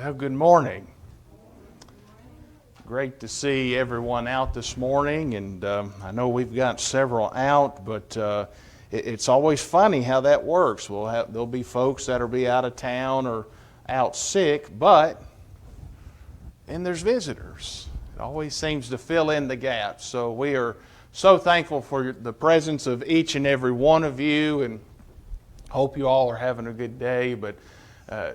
Well, good morning. Great to see everyone out this morning, and I know we've got several out, but it's always funny how that works. There'll be folks that'll be out of town or out sick, and there's visitors. It always seems to fill in the gaps. So we are so thankful for the presence of each and every one of you, and hope you all are having a good day. But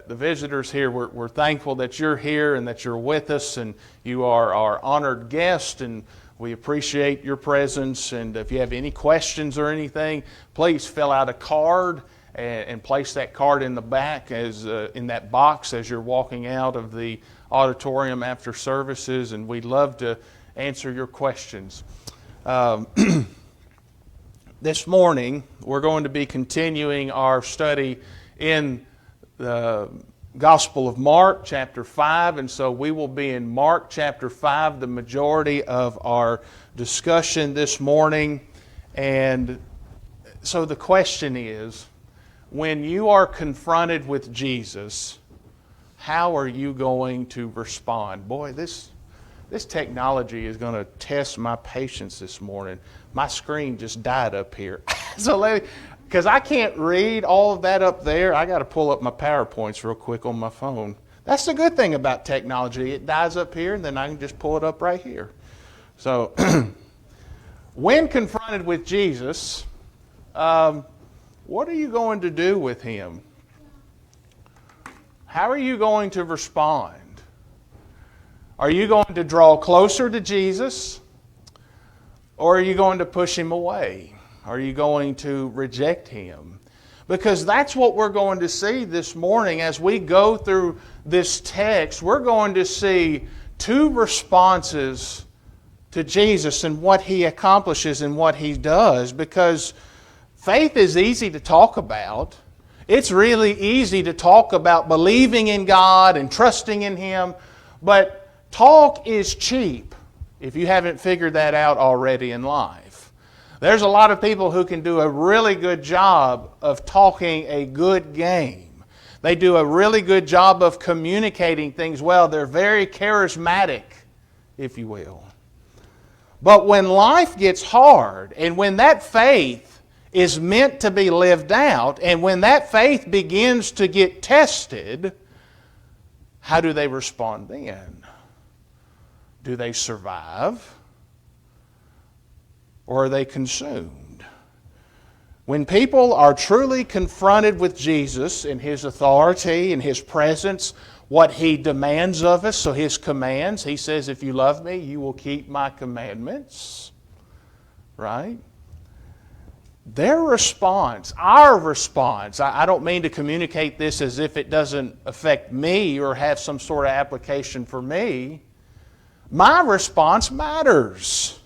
the visitors here, we're thankful that you're here and that you're with us, and you are our honored guest, and we appreciate your presence. And if you have any questions or anything, please fill out a card and place that card in the back in that box as you're walking out of the auditorium after services, and we'd love to answer your questions. This morning, we're going to be continuing our study in the Gospel of Mark, chapter 5, and so we will be in Mark chapter 5, the majority of our discussion this morning. And so the question is, when you are confronted with Jesus, how are you going to respond? Boy, this technology is going to test my patience this morning. My screen just died up here. Because I can't read all of that up there, I got to pull up my PowerPoints real quick on my phone. That's the good thing about technology. It dies up here, and then I can just pull it up right here. So, when confronted with Jesus, what are you going to do with Him? How are you going to respond? Are you going to draw closer to Jesus? Or are you going to push Him away? Are you going to reject Him? Because that's what we're going to see this morning as we go through this text. We're going to see two responses to Jesus and what He accomplishes and what He does. Because faith is easy to talk about. It's really easy to talk about believing in God and trusting in Him. But talk is cheap if you haven't figured that out already in life. There's a lot of people who can do a really good job of talking a good game. They do a really good job of communicating things well. They're very charismatic, if you will. But when life gets hard, and when that faith is meant to be lived out, and when that faith begins to get tested, how do they respond then? Do they survive? Or are they consumed? When people are truly confronted with Jesus and His authority and His presence, what He demands of us, so His commands, He says, if you love me, you will keep my commandments. Right? Their response, our response, I don't mean to communicate this as if it doesn't affect me or have some sort of application for me. My response matters.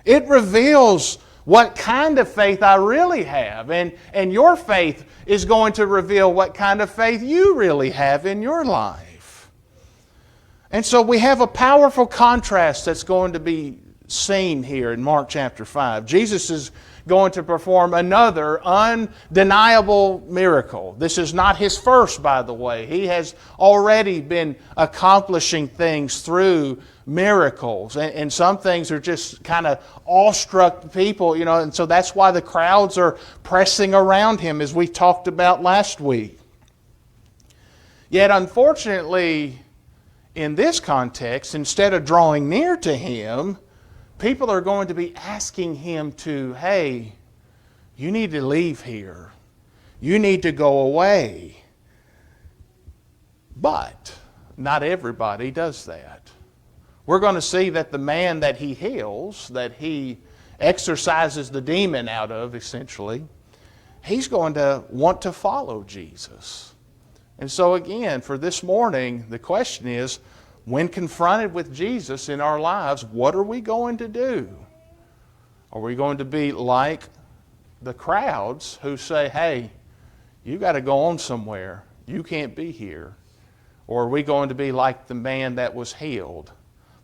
It reveals what kind of faith I really have. And your faith is going to reveal what kind of faith you really have in your life. And so we have a powerful contrast that's going to be seen here in Mark chapter 5. Jesus is going to perform another undeniable miracle. This is not His first, by the way. He has already been accomplishing things through miracles. And some things are just kind of awestruck people, and so that's why the crowds are pressing around Him, as we talked about last week. Yet, unfortunately, in this context, instead of drawing near to Him, people are going to be asking Him to, hey, you need to leave here. You need to go away. But not everybody does that. We're going to see that the man that He heals, that He exorcises the demon out of, essentially, he's going to want to follow Jesus. And so again, for this morning, the question is, when confronted with Jesus in our lives, what are we going to do? Are we going to be like the crowds who say, hey, you got to go on somewhere. You can't be here. Or are we going to be like the man that was healed,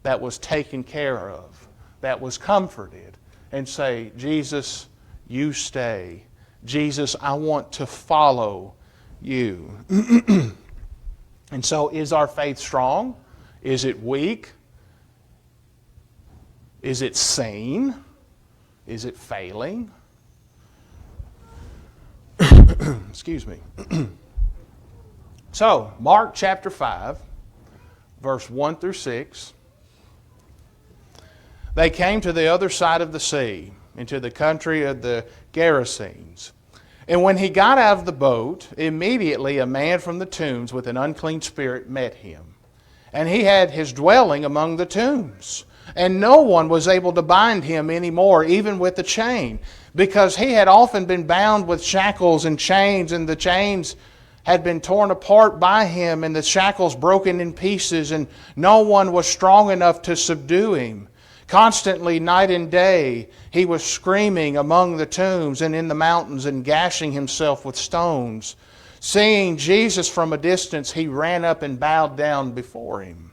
that was taken care of, that was comforted, and say, Jesus, you stay. Jesus, I want to follow you. And so is our faith strong? Is it weak? Is it seen? Is it failing? Excuse me. So, Mark chapter 5, verse 1 through 6. They came to the other side of the sea, into the country of the Gerasenes. And when he got out of the boat, immediately a man from the tombs with an unclean spirit met him. And he had his dwelling among the tombs. And no one was able to bind him any more, even with a chain, because he had often been bound with shackles and chains, and the chains had been torn apart by him, and the shackles broken in pieces, and no one was strong enough to subdue him. Constantly, night and day, he was screaming among the tombs and in the mountains and gashing himself with stones. Seeing Jesus from a distance, he ran up and bowed down before him.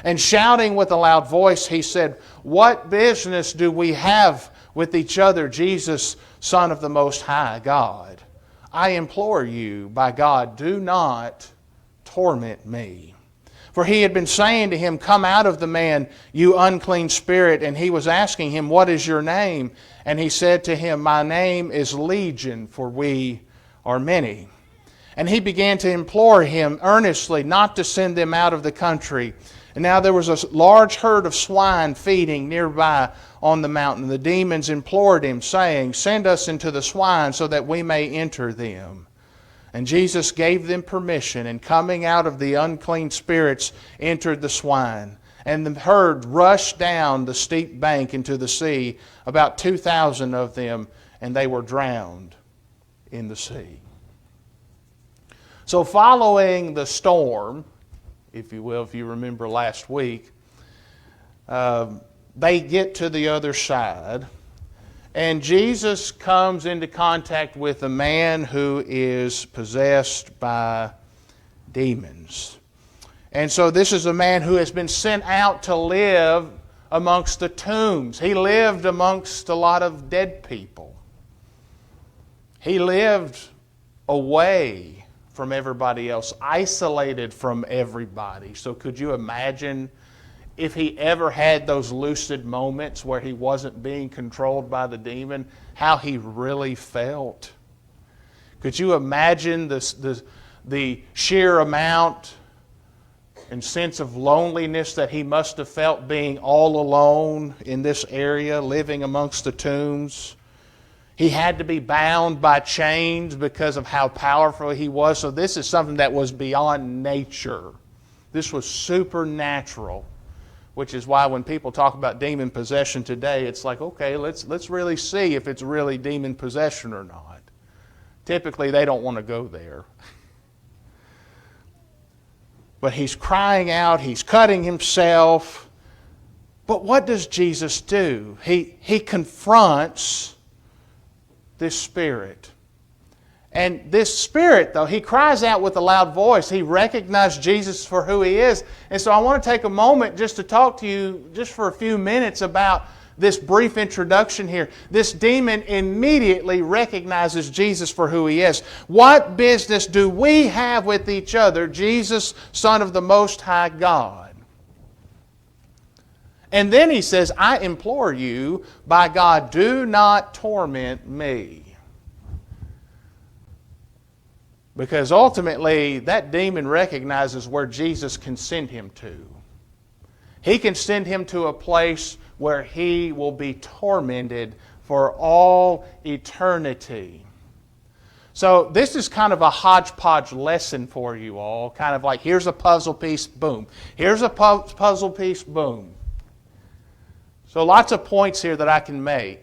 And shouting with a loud voice, he said, "What business do we have with each other, Jesus, Son of the Most High God? I implore you, by God, do not torment me." For he had been saying to him, "Come out of the man, you unclean spirit." And he was asking him, "What is your name?" And he said to him, "My name is Legion, for we are many." And he began to implore him earnestly not to send them out of the country. And now there was a large herd of swine feeding nearby on the mountain. The demons implored him, saying, "Send us into the swine so that we may enter them." And Jesus gave them permission, and coming out of the unclean spirits, entered the swine. And the herd rushed down the steep bank into the sea, about 2,000 of them, and they were drowned in the sea. So following the storm, if you will, if you remember last week, they get to the other side. And Jesus comes into contact with a man who is possessed by demons. And so this is a man who has been sent out to live amongst the tombs. He lived amongst a lot of dead people. He lived away from everybody else, isolated from everybody. So could you imagine if he ever had those lucid moments where he wasn't being controlled by the demon, how he really felt? Could you imagine the sheer amount and sense of loneliness that he must have felt being all alone in this area, living amongst the tombs? He had to be bound by chains because of how powerful he was. So this is something that was beyond nature. This was supernatural. Which is why when people talk about demon possession today, it's like, okay, let's really see if it's really demon possession or not. Typically, they don't want to go there. But he's crying out, he's cutting himself. But what does Jesus do? He confronts this spirit. And this spirit, though, he cries out with a loud voice. He recognized Jesus for who he is. And so I want to take a moment just to talk to you just for a few minutes about this brief introduction here. This demon immediately recognizes Jesus for who he is. What business do we have with each other, Jesus, Son of the Most High God? And then he says, "I implore you, by God, do not torment me." Because ultimately, that demon recognizes where Jesus can send him to. He can send him to a place where he will be tormented for all eternity. So this is kind of a hodgepodge lesson for you all. Kind of like, here's a puzzle piece, boom. Here's a puzzle piece, boom. So lots of points here that I can make.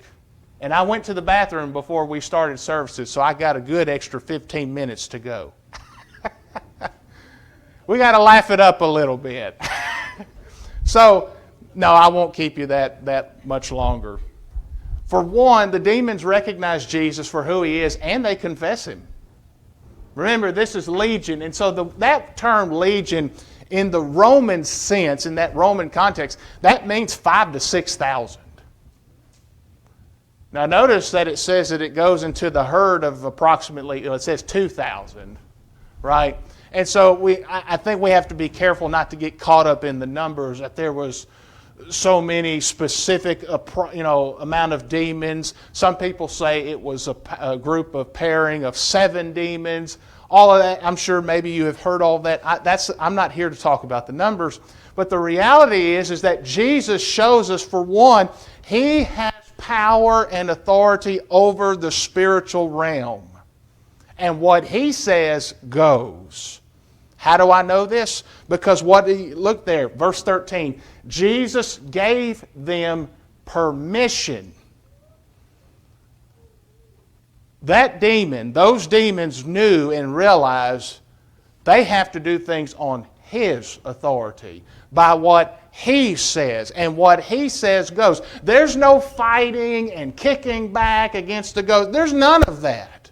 And I went to the bathroom before we started services, so I got a good extra 15 minutes to go. We got to laugh it up a little bit. So, no, I won't keep you that much longer. For one, the demons recognize Jesus for who he is, and they confess him. Remember, this is legion, and so that term legion, in the Roman sense, in that Roman context, that means 5,000 to 6,000. Now notice that it says that it goes into the herd of approximately, it says 2,000, right? And so I think we have to be careful not to get caught up in the numbers, that there was so many specific amount of demons. Some people say it was a group of pairing of 7 demons. All of that, I'm sure maybe you have heard all of that. I'm not here to talk about the numbers. But the reality is that Jesus shows us, for one, He has power and authority over the spiritual realm. And what He says goes. How do I know this? Because look there, verse 13. Jesus gave them permission. Those demons knew and realized they have to do things on His authority, by what He says, and what He says goes. There's no fighting and kicking back against the ghost. There's none of that.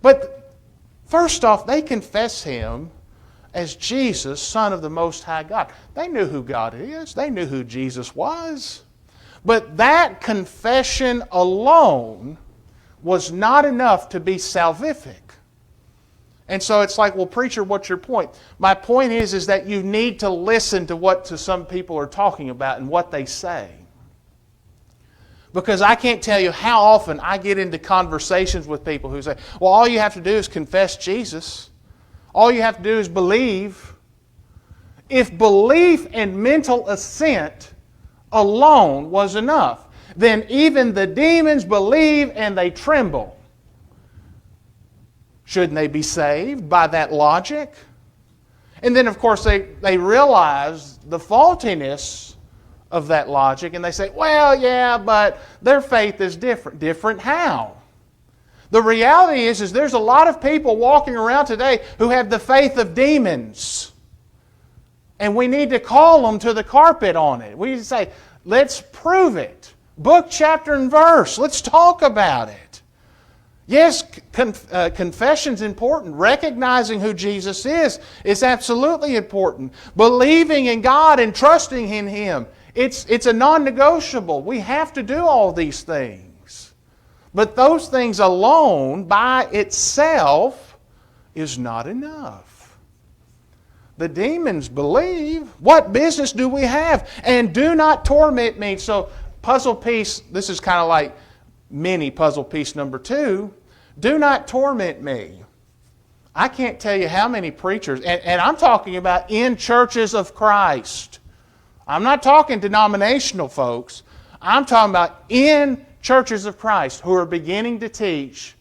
But first off, they confess Him as Jesus, Son of the Most High God. They knew who God is. They knew who Jesus was. But that confession alone was not enough to be salvific. And so it's like, well, preacher, what's your point? My point is that you need to listen to what some people are talking about and what they say. Because I can't tell you how often I get into conversations with people who say, well, all you have to do is confess Jesus. All you have to do is believe. If belief and mental assent alone was enough, then even the demons believe and they tremble. Shouldn't they be saved by that logic? And then, of course, they realize the faultiness of that logic, and they say, well, yeah, but their faith is different. Different how? The reality is there's a lot of people walking around today who have the faith of demons. And we need to call them to the carpet on it. We need to say, let's prove it. Book, chapter, and verse. Let's talk about it. Yes, confession's important. Recognizing who Jesus is absolutely important. Believing in God and trusting in Him, it's a non-negotiable. We have to do all these things. But those things alone, by itself, is not enough. The demons believe. What business do we have? And do not torment me. So, puzzle piece, this is kind of like mini puzzle piece number 2. Do not torment me. I can't tell you how many preachers, and I'm talking about in churches of Christ. I'm not talking denominational folks. I'm talking about in churches of Christ who are beginning to teach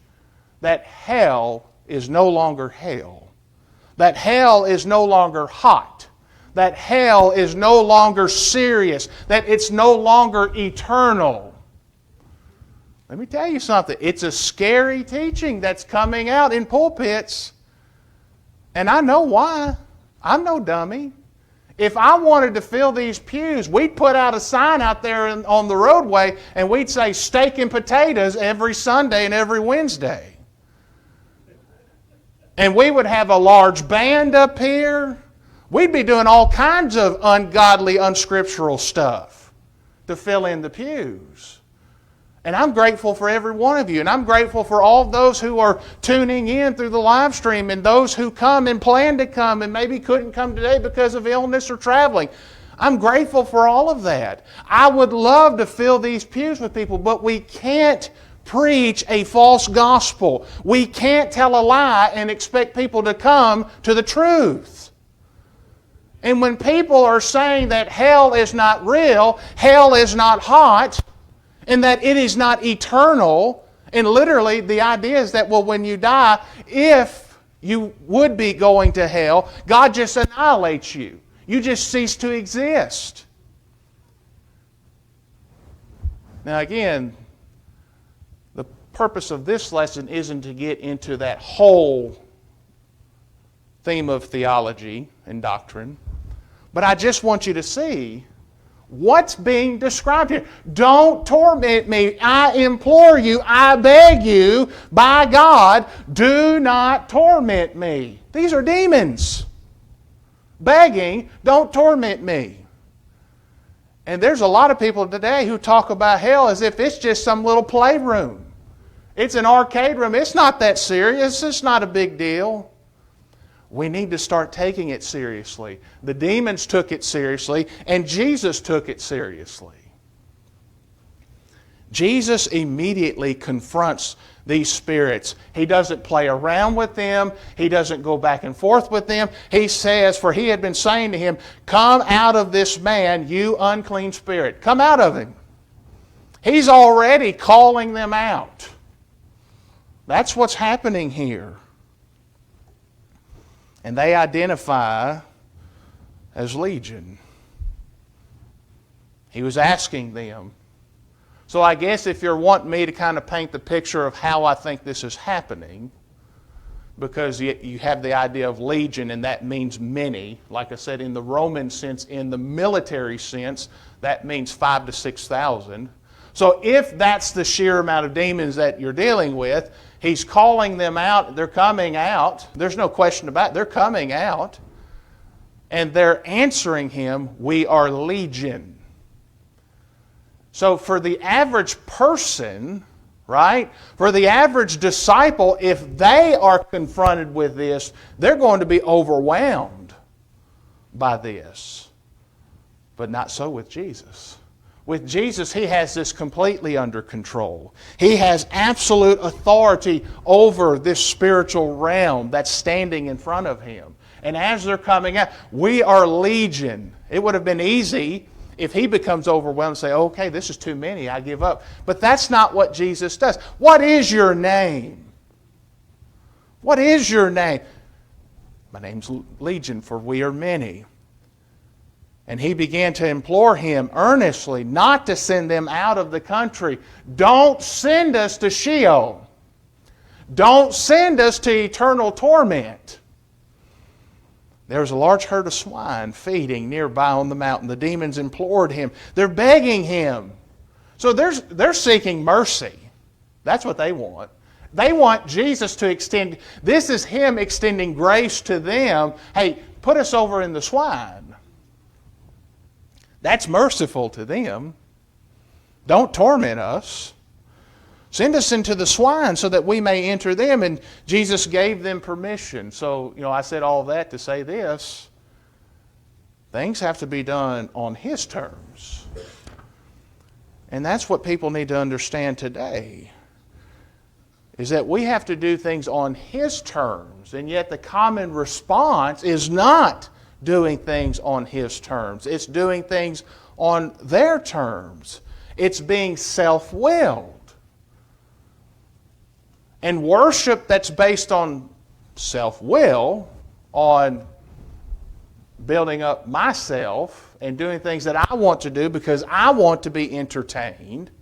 that hell is no longer hell. That hell is no longer hot. That hell is no longer serious. That it's no longer eternal. Let me tell you something. It's a scary teaching that's coming out in pulpits. And I know why. I'm no dummy. If I wanted to fill these pews, we'd put out a sign out there on the roadway and we'd say steak and potatoes every Sunday and every Wednesday. And we would have a large band up here. We'd be doing all kinds of ungodly, unscriptural stuff to fill in the pews. And I'm grateful for every one of you. And I'm grateful for all those who are tuning in through the live stream and those who come and plan to come and maybe couldn't come today because of illness or traveling. I'm grateful for all of that. I would love to fill these pews with people, but we can't preach a false gospel. We can't tell a lie and expect people to come to the truth. And when people are saying that hell is not real, hell is not hot, and that it is not eternal, and literally the idea is that, well, when you die, if you would be going to hell, God just annihilates you. You just cease to exist. Now again, the purpose of this lesson isn't to get into that whole theme of theology and doctrine, but I just want you to see what's being described here. Don't torment me. I implore you, I beg you, by God, do not torment me. These are demons begging, don't torment me. And there's a lot of people today who talk about hell as if it's just some little playroom. It's an arcade room. It's not that serious. It's not a big deal. we need to start taking it seriously. The demons took it seriously, and Jesus took it seriously. Jesus immediately confronts these spirits. He doesn't play around with them. He doesn't go back and forth with them. He says, for he had been saying to him, come out of this man, you unclean spirit. Come out of him. He's already calling them out. That's what's happening here. And they identify as Legion. He was asking them. So I guess if you're wanting me to kind of paint the picture of how I think this is happening, because you have the idea of legion, and that means many. Like I said, in the Roman sense, in the military sense, that means 5,000 to 6,000. So if that's the sheer amount of demons that you're dealing with, he's calling them out. They're coming out. There's no question about it. They're coming out. And they're answering him, we are legion. So for the average person, right, for the average disciple, if they are confronted with this, they're going to be overwhelmed by this. But not so with Jesus. With Jesus, he has this completely under control. He has absolute authority over this spiritual realm that's standing in front of him. And as they're coming out, we are legion. It would have been easy if he becomes overwhelmed and say, okay, this is too many, I give up. But that's not what Jesus does. What is your name? What is your name? My name's Legion, for we are many. And he began to implore him earnestly not to send them out of the country. Don't send us to Sheol. Don't send us to eternal torment. There was a large herd of swine feeding nearby on the mountain. The demons implored him. They're begging him. So they're seeking mercy. That's what they want. They want Jesus to extend. This is him extending grace to them. Hey, put us over in the swine. That's merciful to them. Don't torment us. Send us into the swine so that we may enter them. And Jesus gave them permission. So, I said all that to say this. Things have to be done on his terms. And that's what people need to understand today. Is that we have to do things on his terms. And yet the common response is not doing things on his terms. It's doing things on their terms. It's being self-willed. And worship that's based on self-will, on building up myself and doing things that I want to do because I want to be entertained,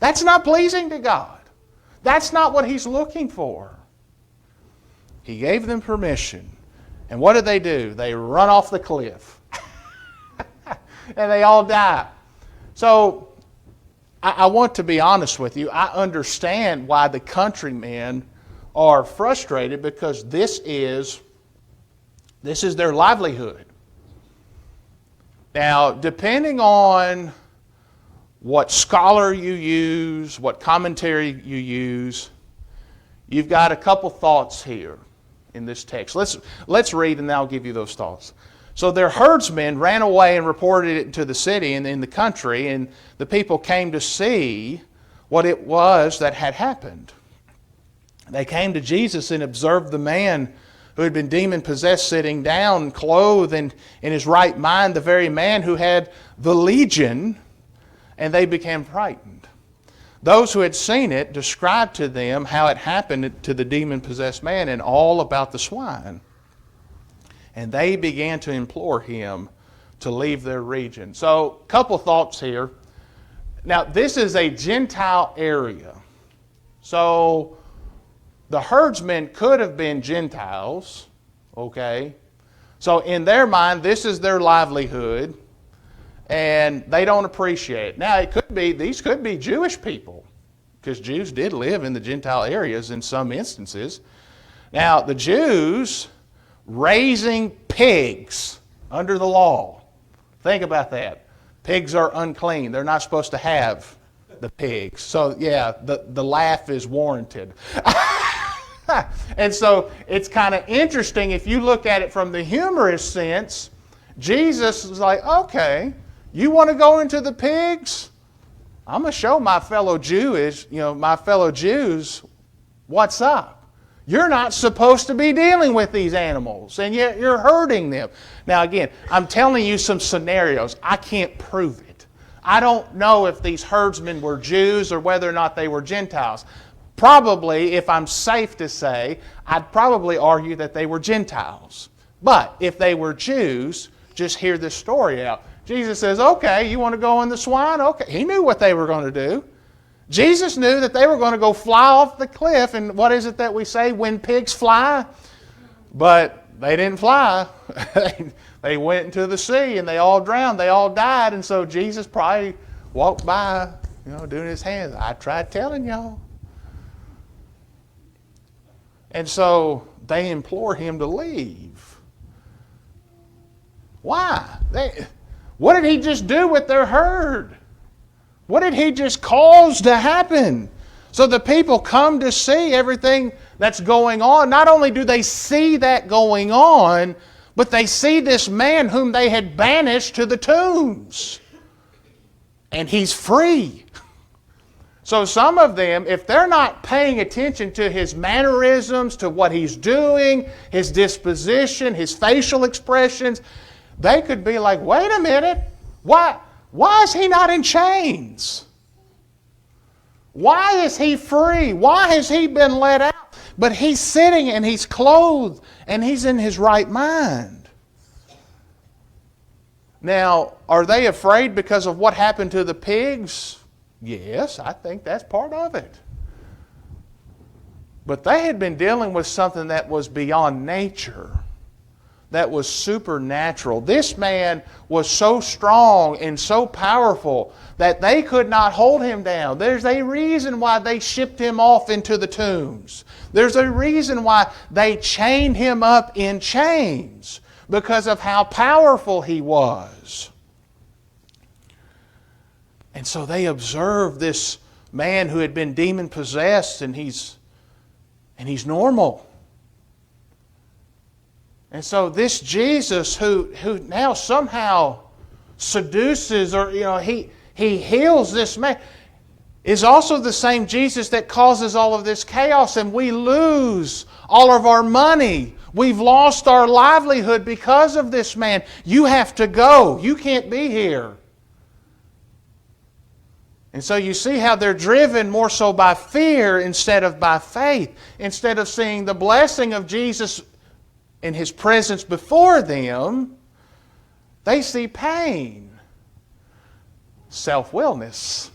that's not pleasing to God. That's not what he's looking for. He gave them permission. And what did they do? They run off the cliff. And they all die. So, I want to be honest with you. I understand why the countrymen are frustrated because this is their livelihood. Now, depending on what scholar you use, what commentary you use, you've got a couple thoughts here in this text. Let's read and I'll give you those thoughts. So their herdsmen ran away and reported it to the city and in the country, and the people came to see what it was that had happened. They came to Jesus and observed the man who had been demon-possessed sitting down, clothed and in his right mind, the very man who had the legion, and they became frightened. Those who had seen it described to them how it happened to the demon-possessed man and all about the swine. And they began to implore him to leave their region. So, a couple thoughts here. Now, this is a Gentile area. So, the herdsmen could have been Gentiles, okay? So, in their mind, this is their livelihood, and they don't appreciate it. Now, these could be Jewish people, because Jews did live in the Gentile areas in some instances. Now, the Jews raising pigs under the law. Think about that. Pigs are unclean. They're not supposed to have the pigs. So, yeah, the laugh is warranted. And so it's kind of interesting if you look at it from the humorous sense. Jesus is like, okay, you want to go into the pigs? I'm going to show my fellow Jews what's up. You're not supposed to be dealing with these animals, and yet you're hurting them. Now again, I'm telling you some scenarios. I can't prove it. I don't know if these herdsmen were Jews or whether or not they were Gentiles. Probably, if I'm safe to say, I'd probably argue that they were Gentiles. But if they were Jews, just hear this story out. Jesus says, okay, you want to go in the swine? Okay. He knew what they were going to do. Jesus knew that they were going to go fly off the cliff, and what is it that we say, when pigs fly? But they didn't fly. They went into the sea, and they all drowned. They all died, and so Jesus probably walked by, doing his hands. I tried telling y'all. And so they implore him to leave. Why? What did he just do with their herd? What did he just cause to happen? So the people come to see everything that's going on. Not only do they see that going on, but they see this man whom they had banished to the tombs. And he's free. So some of them, if they're not paying attention to his mannerisms, to what he's doing, his disposition, his facial expressions, they could be like, wait a minute, why is he not in chains? Why is he free? Why has he been let out? But he's sitting and he's clothed and he's in his right mind. Now, are they afraid because of what happened to the pigs? Yes, I think that's part of it. But they had been dealing with something that was beyond nature, that was supernatural. This man was so strong and so powerful that they could not hold him down. There's a reason why they shipped him off into the tombs. There's a reason why they chained him up in chains, because of how powerful he was. And so they observed this man who had been demon-possessed, and he's normal. And so this Jesus who now somehow seduces, or he heals this man, is also the same Jesus that causes all of this chaos, and we lose all of our money. We've lost our livelihood because of this man. You have to go. You can't be here. And so you see how they're driven more so by fear instead of by faith. Instead of seeing the blessing of Jesus in His presence before them, they see pain. Self-willness.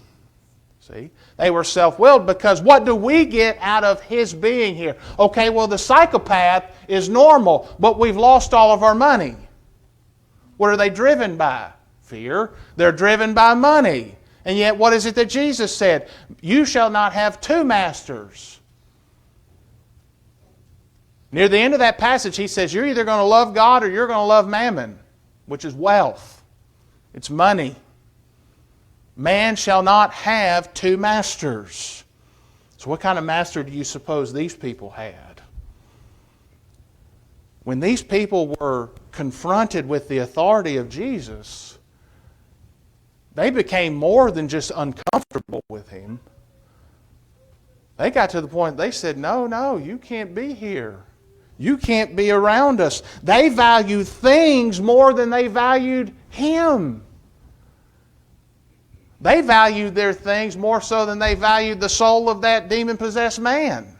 See? They were self-willed because what do we get out of His being here? Okay, well, the psychopath is normal, but we've lost all of our money. What are they driven by? Fear. They're driven by money. And yet, what is it that Jesus said? You shall not have two masters. Near the end of that passage, He says, you're either going to love God or you're going to love mammon, which is wealth. It's money. Man shall not have two masters. So what kind of master do you suppose these people had? When these people were confronted with the authority of Jesus, they became more than just uncomfortable with Him. They got to the point they said, no, you can't be here. You can't be around us. They valued things more than they valued Him. They valued their things more so than they valued the soul of that demon-possessed man.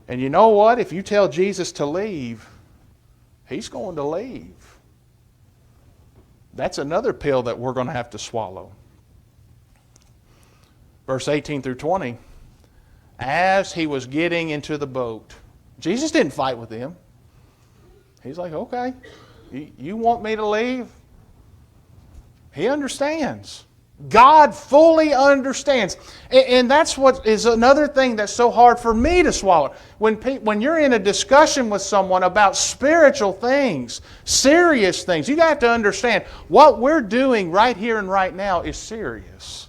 And you know what? If you tell Jesus to leave, He's going to leave. That's another pill that we're going to have to swallow. Verse 18 through 20. As He was getting into the boat, Jesus didn't fight with them. He's like, okay, you want me to leave? He understands. God fully understands. And that's what is another thing that's so hard for me to swallow. When you're in a discussion with someone about spiritual things, serious things, you got to understand what we're doing right here and right now is serious.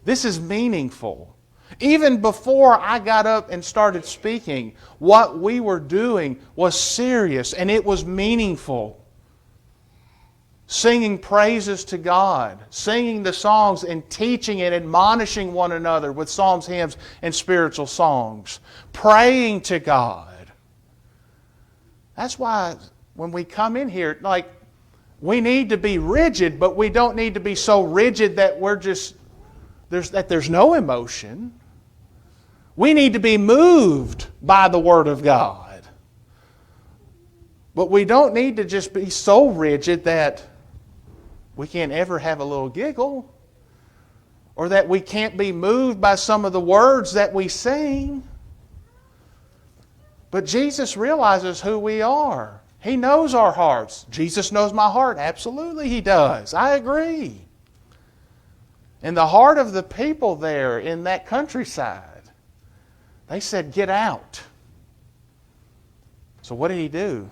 This is meaningful. Even before I got up and started speaking, what we were doing was serious and it was meaningful. Singing praises to God, singing the songs and teaching and admonishing one another with psalms, hymns, and spiritual songs. Praying to God. That's why when we come in here, we need to be rigid, but we don't need to be so rigid that there's no emotion. We need to be moved by the Word of God. But we don't need to just be so rigid that we can't ever have a little giggle, or that we can't be moved by some of the words that we sing. But Jesus realizes who we are. He knows our hearts. Jesus knows my heart. Absolutely He does. I agree. And the heart of the people there in that countryside, they said, "Get out." So what did He do?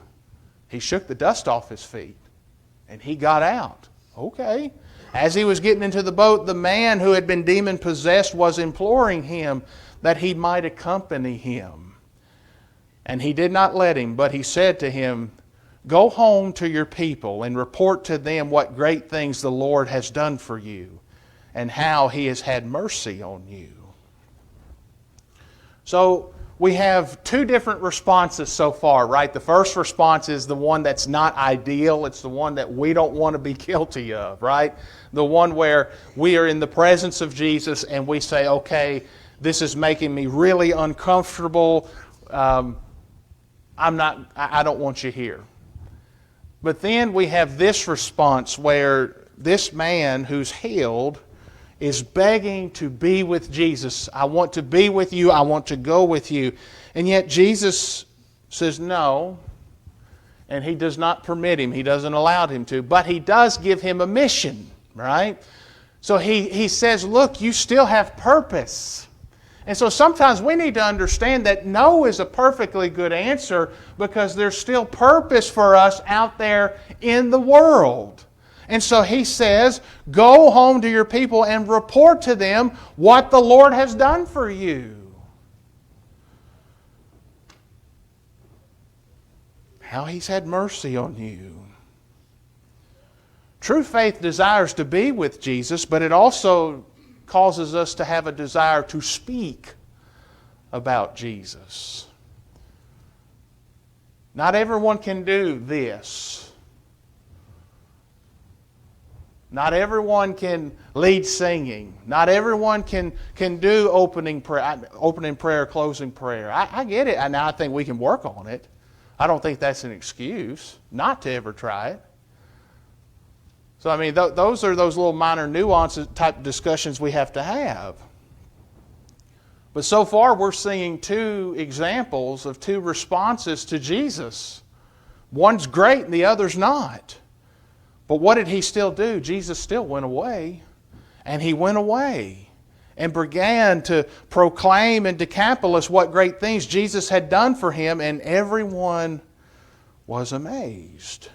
He shook the dust off His feet and He got out. Okay. As He was getting into the boat, the man who had been demon-possessed was imploring Him that he might accompany him. And He did not let him, but He said to him, "Go home to your people and report to them what great things the Lord has done for you and how He has had mercy on you." So we have two different responses so far, right? The first response is the one that's not ideal. It's the one that we don't want to be guilty of, right? The one where we are in the presence of Jesus and we say, "Okay, this is making me really uncomfortable. I don't want you here." But then we have this response where this man who's healed is begging to be with Jesus. "I want to be with you. I want to go with you." And yet Jesus says no, and He does not permit him. He doesn't allow him to. But He does give him a mission, right? So he says, "Look, you still have purpose." And so sometimes we need to understand that no is a perfectly good answer because there's still purpose for us out there in the world. And so He says, "Go home to your people and report to them what the Lord has done for you." How He's had mercy on you. True faith desires to be with Jesus, but it also causes us to have a desire to speak about Jesus. Not everyone can do this. Not everyone can lead singing. Not everyone can do opening prayer, closing prayer. I get it, and I think we can work on it. I don't think that's an excuse not to ever try it. So, I mean, those are those little minor nuances type discussions we have to have. But so far, we're seeing two examples of two responses to Jesus. One's great and the other's not. But what did He still do? Jesus still went away. And He went away and began to proclaim in Decapolis what great things Jesus had done for him, and everyone was amazed.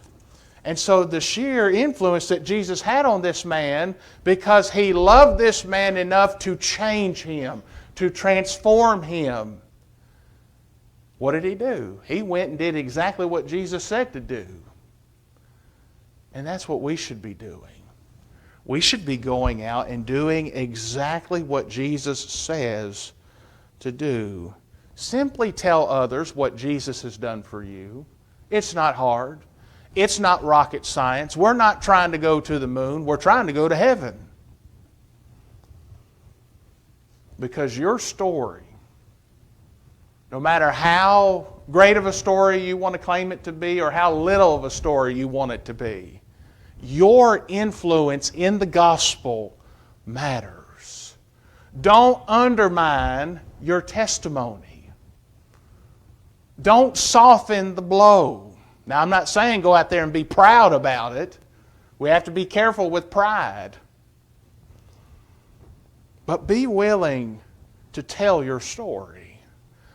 And so the sheer influence that Jesus had on this man, because He loved this man enough to change him, to transform him. What did He do? He went and did exactly what Jesus said to do. And that's what we should be doing. We should be going out and doing exactly what Jesus says to do. Simply tell others what Jesus has done for you. It's not hard. It's not rocket science. We're not trying to go to the moon. We're trying to go to heaven. Because your story, no matter how great of a story you want to claim it to be or how little of a story you want it to be, your influence in the gospel matters. Don't undermine your testimony. Don't soften the blow. Now, I'm not saying go out there and be proud about it. We have to be careful with pride. But be willing to tell your story.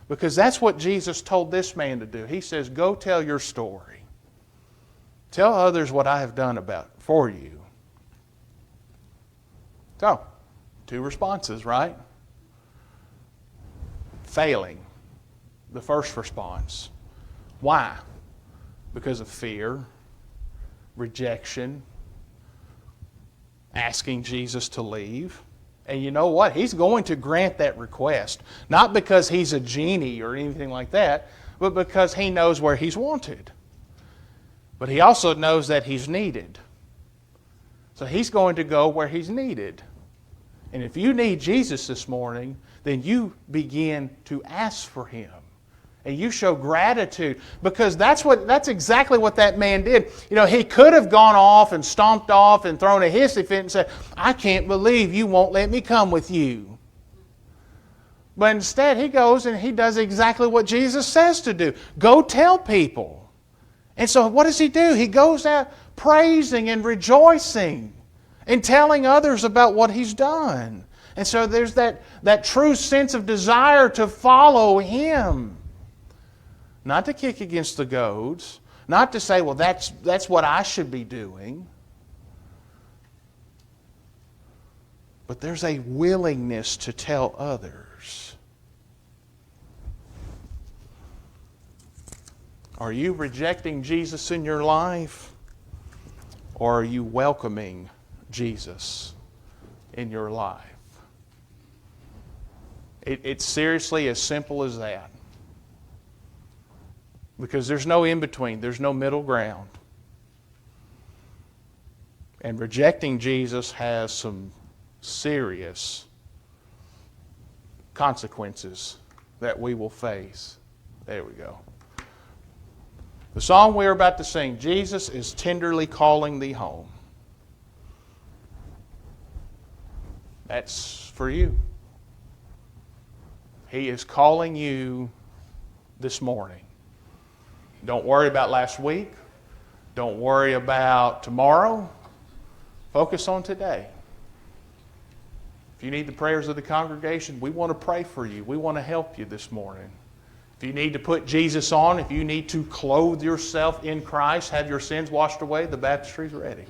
Because that's what Jesus told this man to do. He says, "Go tell your story. Tell others what I have done for you." So, two responses, right? failing the first response. Why? Because of fear, rejection, asking Jesus to leave. And you know what? He's going to grant that request. Not because he's a genie or anything like that, but because he knows where he's wanted. But he also knows that he's needed. So he's going to go where he's needed. And if you need Jesus this morning, then you begin to ask for him. And you show gratitude, because that's exactly what that man did. You know, he could have gone off and stomped off and thrown a hissy fit and said, I can't believe you won't let me come with you. But instead he goes and he does exactly what Jesus says to do. Go tell people. And so what does he do? He goes out praising and rejoicing and telling others about what he's done. And so there's that true sense of desire to follow him. Not to kick against the goads. Not to say, well, that's what I should be doing. But there's a willingness to tell others. Are you rejecting Jesus in your life? Or are you welcoming Jesus in your life? It's seriously as simple as that. Because there's no in-between. There's no middle ground. And rejecting Jesus has some serious consequences that we will face. There we go. The song we're about to sing, Jesus is tenderly calling thee home. That's for you. He is calling you this morning. Don't worry about last week. Don't worry about tomorrow. Focus on today. If you need the prayers of the congregation, we want to pray for you. We want to help you this morning. If you need to put Jesus on, if you need to clothe yourself in Christ, have your sins washed away, the baptistry is ready.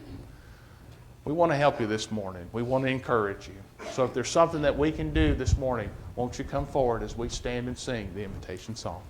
We want to help you this morning. We want to encourage you. So if there's something that we can do this morning, won't you come forward as we stand and sing the invitation song?